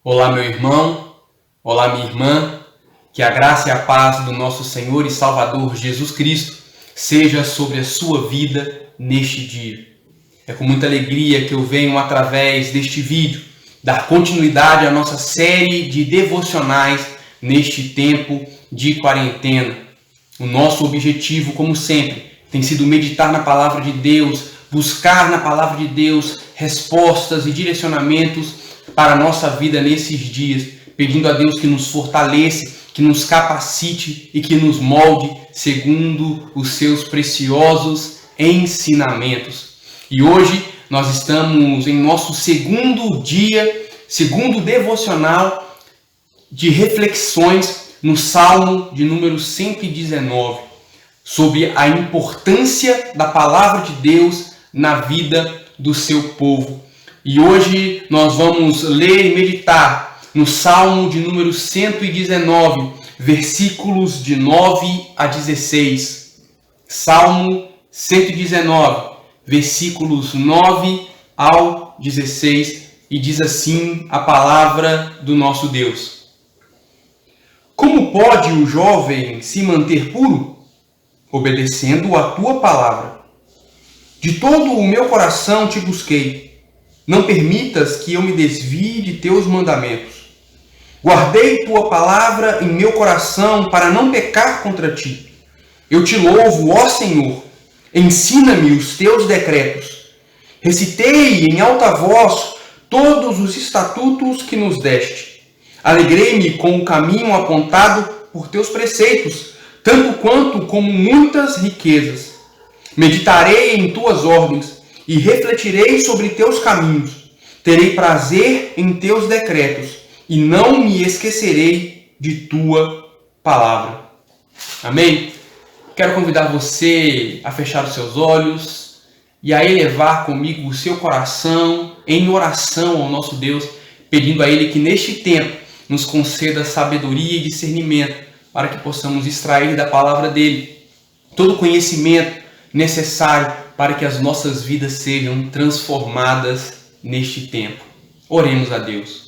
Olá, meu irmão, olá, minha irmã, que a graça e a paz do nosso Senhor e Salvador Jesus Cristo seja sobre a sua vida neste dia. É com muita alegria que eu venho, através deste vídeo, dar continuidade à nossa série de devocionais neste tempo de quarentena. O nosso objetivo, como sempre, tem sido meditar na Palavra de Deus, buscar na Palavra de Deus respostas e direcionamentos para a nossa vida nesses dias, pedindo a Deus que nos fortaleça, que nos capacite e que nos molde segundo os seus preciosos ensinamentos. E hoje nós estamos em nosso segundo dia, segundo devocional de reflexões no Salmo de número 119, sobre a importância da Palavra de Deus na vida do seu povo. E hoje nós vamos ler e meditar no Salmo de número 119, versículos de 9 a 16. Salmo 119, versículos 9 ao 16, e diz assim a palavra do nosso Deus. Como pode o jovem se manter puro? Obedecendo a tua palavra. De todo o meu coração te busquei. Não permitas que eu me desvie de teus mandamentos. Guardei tua palavra em meu coração para não pecar contra ti. Eu te louvo, ó Senhor. Ensina-me os teus decretos. Recitei em alta voz todos os estatutos que nos deste. Alegrei-me com o caminho apontado por teus preceitos, tanto quanto como muitas riquezas. Meditarei em tuas ordens e refletirei sobre teus caminhos. Terei prazer em teus decretos e não me esquecerei de tua palavra. Amém? Quero convidar você a fechar os seus olhos e a elevar comigo o seu coração em oração ao nosso Deus, pedindo a Ele que neste tempo nos conceda sabedoria e discernimento para que possamos extrair da palavra dEle todo o conhecimento necessário para que as nossas vidas sejam transformadas neste tempo. Oremos a Deus.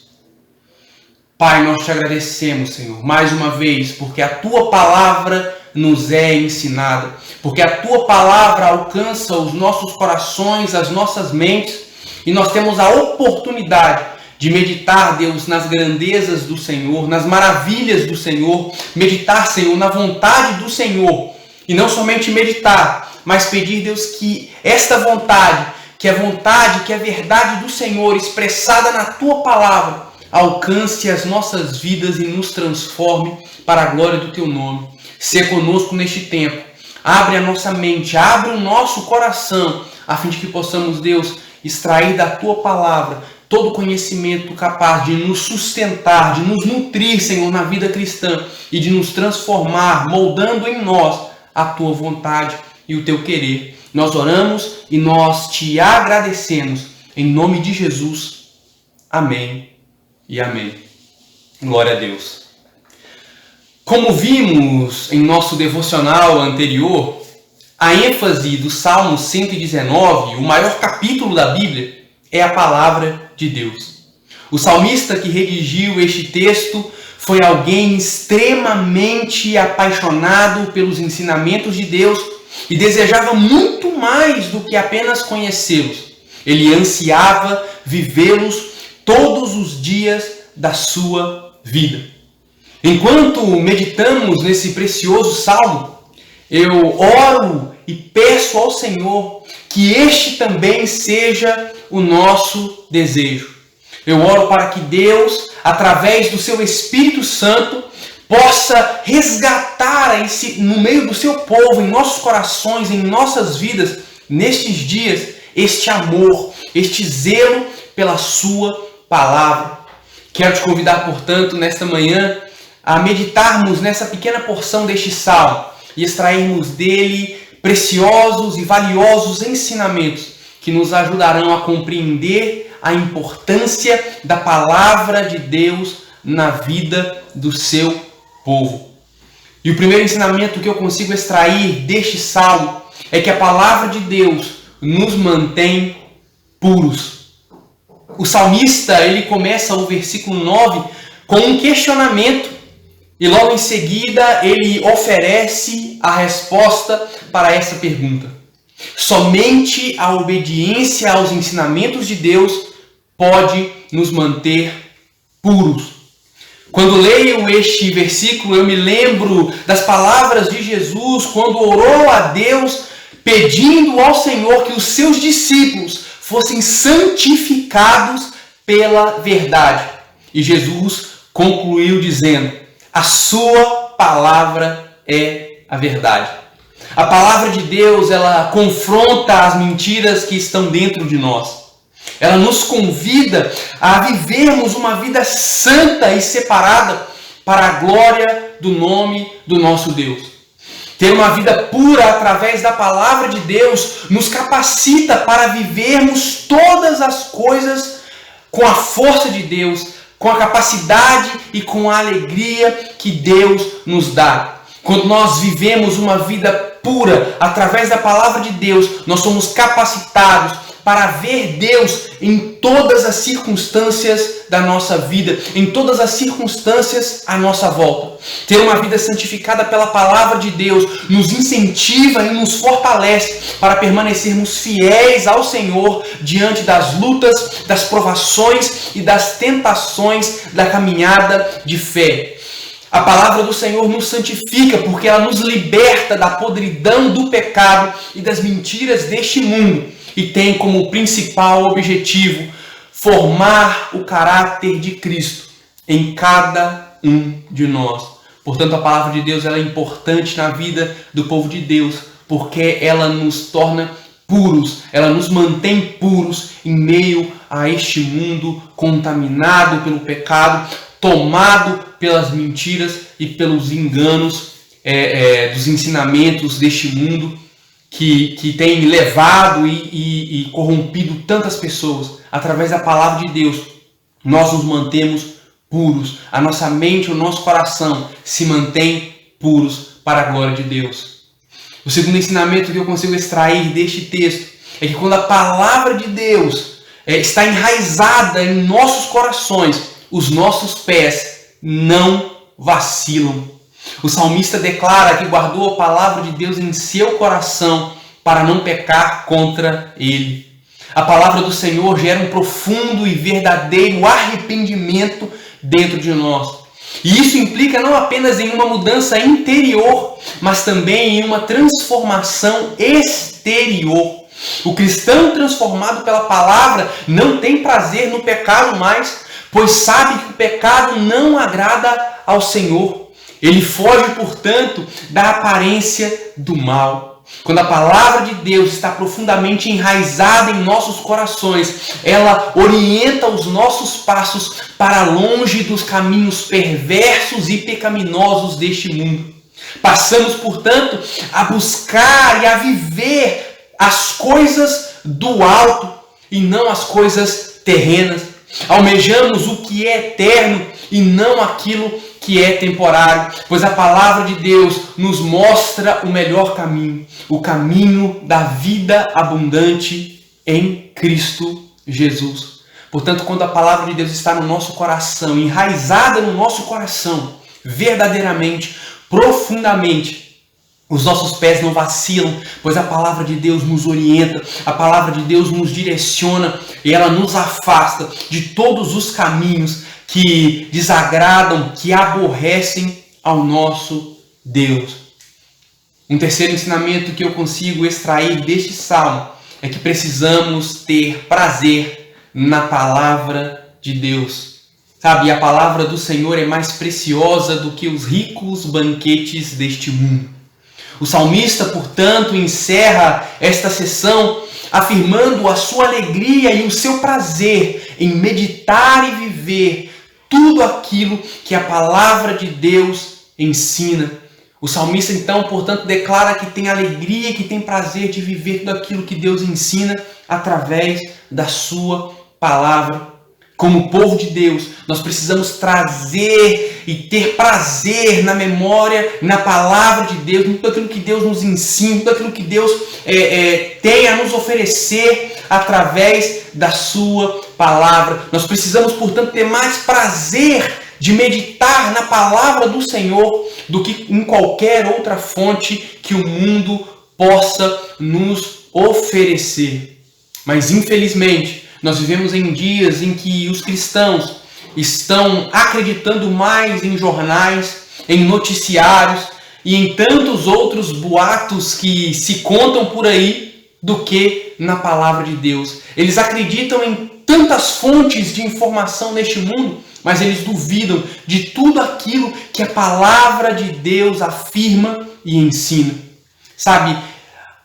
Pai, nós te agradecemos, Senhor, mais uma vez, porque a tua palavra nos é ensinada, porque a tua palavra alcança os nossos corações, as nossas mentes, e nós temos a oportunidade de meditar, Deus, nas grandezas do Senhor, nas maravilhas do Senhor, meditar, Senhor, na vontade do Senhor, e não somente meditar, mas pedir, Deus, que esta vontade, que é a verdade do Senhor expressada na tua palavra, alcance as nossas vidas e nos transforme para a glória do teu nome. Sê conosco neste tempo. Abre a nossa mente, abre o nosso coração, a fim de que possamos, Deus, extrair da tua palavra todo o conhecimento capaz de nos sustentar, de nos nutrir, Senhor, na vida cristã e de nos transformar, moldando em nós a tua vontade e o teu querer. Nós oramos e nós te agradecemos. Em nome de Jesus. Amém e amém. Glória a Deus. Como vimos em nosso devocional anterior, a ênfase do Salmo 119, o maior capítulo da Bíblia, é a palavra de Deus. O salmista que redigiu este texto foi alguém extremamente apaixonado pelos ensinamentos de Deus e desejava muito mais do que apenas conhecê-los. Ele ansiava vivê-los todos os dias da sua vida. Enquanto meditamos nesse precioso salmo, eu oro e peço ao Senhor que este também seja o nosso desejo. Eu oro para que Deus, através do seu Espírito Santo, possa resgatar no meio do seu povo, em nossos corações, em nossas vidas, nestes dias, este amor, este zelo pela sua palavra. Quero te convidar, portanto, nesta manhã, a meditarmos nessa pequena porção deste salmo e extrairmos dele preciosos e valiosos ensinamentos que nos ajudarão a compreender a importância da palavra de Deus na vida do seu povo. E o primeiro ensinamento que eu consigo extrair deste salmo é que a palavra de Deus nos mantém puros. o salmista ele começa o versículo 9 com um questionamento e logo em seguida ele oferece a resposta para essa pergunta. Somente a obediência aos ensinamentos de Deus pode nos manter puros. Quando leio este versículo, eu me lembro das palavras de Jesus quando orou a Deus pedindo ao Senhor que os seus discípulos fossem santificados pela verdade. E Jesus concluiu dizendo: a sua palavra é a verdade. A palavra de Deus, ela confronta as mentiras que estão dentro de nós. Ela nos convida a vivermos uma vida santa e separada para a glória do nome do nosso Deus. Ter uma vida pura através da palavra de Deus nos capacita para vivermos todas as coisas com a força de Deus, com a capacidade e com a alegria que Deus nos dá. Quando nós vivemos uma vida pura através da palavra de Deus, nós somos capacitados para ver Deus em todas as circunstâncias da nossa vida, em todas as circunstâncias à nossa volta. Ter uma vida santificada pela palavra de Deus nos incentiva e nos fortalece para permanecermos fiéis ao Senhor diante das lutas, das provações e das tentações da caminhada de fé. A palavra do Senhor nos santifica porque ela nos liberta da podridão do pecado e das mentiras deste mundo. E tem como principal objetivo formar o caráter de Cristo em cada um de nós. Portanto, a palavra de Deus ela é importante na vida do povo de Deus, porque ela nos torna puros, ela nos mantém puros em meio a este mundo contaminado pelo pecado, tomado pelas mentiras e pelos enganos dos ensinamentos deste mundo, que tem levado e corrompido tantas pessoas. Através da palavra de Deus, nós nos mantemos puros. A nossa mente, o nosso coração se mantém puros para a glória de Deus. O segundo ensinamento que eu consigo extrair deste texto é que quando a palavra de Deus está enraizada em nossos corações, os nossos pés não vacilam. O salmista declara que guardou a palavra de Deus em seu coração para não pecar contra ele. A palavra do Senhor gera um profundo e verdadeiro arrependimento dentro de nós. E isso implica não apenas em uma mudança interior, mas também em uma transformação exterior. O cristão transformado pela palavra não tem prazer no pecado mais, pois sabe que o pecado não agrada ao Senhor. Ele foge, portanto, da aparência do mal. Quando a palavra de Deus está profundamente enraizada em nossos corações, ela orienta os nossos passos para longe dos caminhos perversos e pecaminosos deste mundo. Passamos, portanto, a buscar e a viver as coisas do alto e não as coisas terrenas. Almejamos o que é eterno e não aquilo que é temporário, pois a palavra de Deus nos mostra o melhor caminho, o caminho da vida abundante em Cristo Jesus. Portanto, quando a palavra de Deus está no nosso coração, enraizada no nosso coração, verdadeiramente, profundamente, os nossos pés não vacilam, pois a palavra de Deus nos orienta, a palavra de Deus nos direciona e ela nos afasta de todos os caminhos que desagradam, que aborrecem ao nosso Deus. Um terceiro ensinamento que eu consigo extrair deste salmo é que precisamos ter prazer na palavra de Deus. Sabe, a palavra do Senhor é mais preciosa do que os ricos banquetes deste mundo. O salmista, portanto, encerra esta sessão afirmando a sua alegria e o seu prazer em meditar e viver tudo aquilo que a palavra de Deus ensina. O salmista, então, portanto, declara que tem alegria e que tem prazer de viver tudo aquilo que Deus ensina através da sua palavra. como povo de Deus, nós precisamos trazer e ter prazer na memória, na palavra de Deus, em tudo aquilo que Deus nos ensina, tudo aquilo que Deus tem a nos oferecer através da sua palavra. Nós precisamos, portanto, ter mais prazer de meditar na palavra do Senhor do que em qualquer outra fonte que o mundo possa nos oferecer. Mas, infelizmente, nós vivemos em dias em que os cristãos estão acreditando mais em jornais, em noticiários e em tantos outros boatos que se contam por aí do que na palavra de Deus. Eles acreditam em tantas fontes de informação neste mundo, mas eles duvidam de tudo aquilo que a palavra de Deus afirma e ensina. Sabe,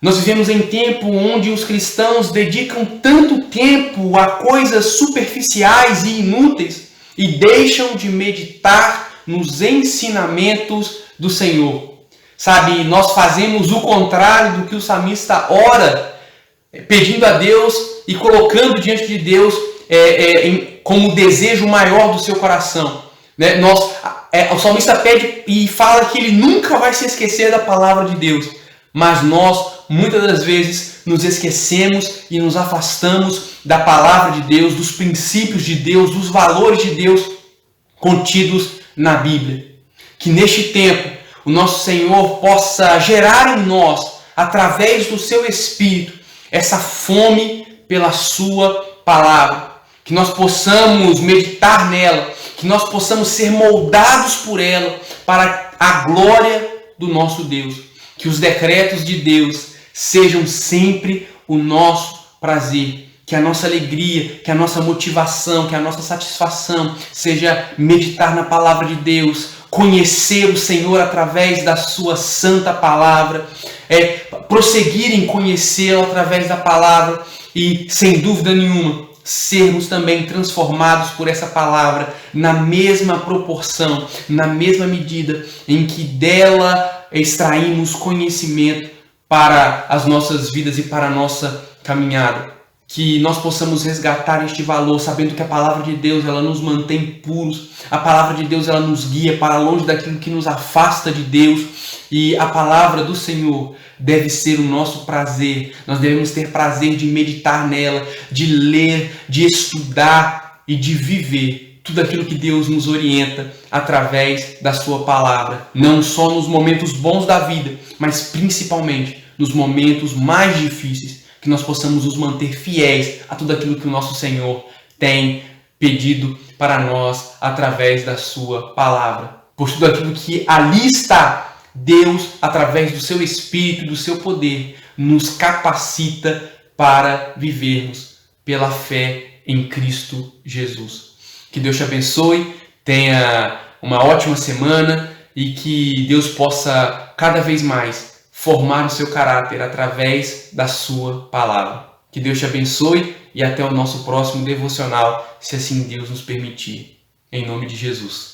nós vivemos em tempo onde os cristãos dedicam tanto tempo a coisas superficiais e inúteis e deixam de meditar nos ensinamentos do Senhor. Sabe, nós fazemos o contrário do que o salmista ora, pedindo a Deus e colocando diante de Deus como o desejo maior do seu coração. Né? O salmista pede e fala que ele nunca vai se esquecer da palavra de Deus, mas nós, muitas das vezes, nos esquecemos e nos afastamos da palavra de Deus, dos princípios de Deus, dos valores de Deus contidos na Bíblia. Que neste tempo o nosso Senhor possa gerar em nós, através do seu Espírito, essa fome pela sua palavra. Que nós possamos meditar nela, que nós possamos ser moldados por ela para a glória do nosso Deus. Que os decretos de Deus sejam sempre o nosso prazer. Que a nossa alegria, que a nossa motivação, que a nossa satisfação seja meditar na palavra de Deus, conhecer o Senhor através da sua santa palavra, prosseguir em conhecê-lo através da palavra e, sem dúvida nenhuma, sermos também transformados por essa palavra na mesma proporção, na mesma medida em que dela extraímos conhecimento para as nossas vidas e para a nossa caminhada. Que nós possamos resgatar este valor, sabendo que a palavra de Deus ela nos mantém puros, a palavra de Deus ela nos guia para longe daquilo que nos afasta de Deus, e a palavra do Senhor deve ser o nosso prazer. Nós devemos ter prazer de meditar nela, de ler, de estudar e de viver tudo aquilo que Deus nos orienta através da sua palavra, não só nos momentos bons da vida, mas principalmente nos momentos mais difíceis, que nós possamos nos manter fiéis a tudo aquilo que o nosso Senhor tem pedido para nós através da sua palavra. Por tudo aquilo que ali está, Deus, através do seu Espírito, do seu poder, nos capacita para vivermos pela fé em Cristo Jesus. Que Deus te abençoe, tenha uma ótima semana e que Deus possa cada vez mais formar o seu caráter através da sua palavra. Que Deus te abençoe e até o nosso próximo devocional, se assim Deus nos permitir. Em nome de Jesus.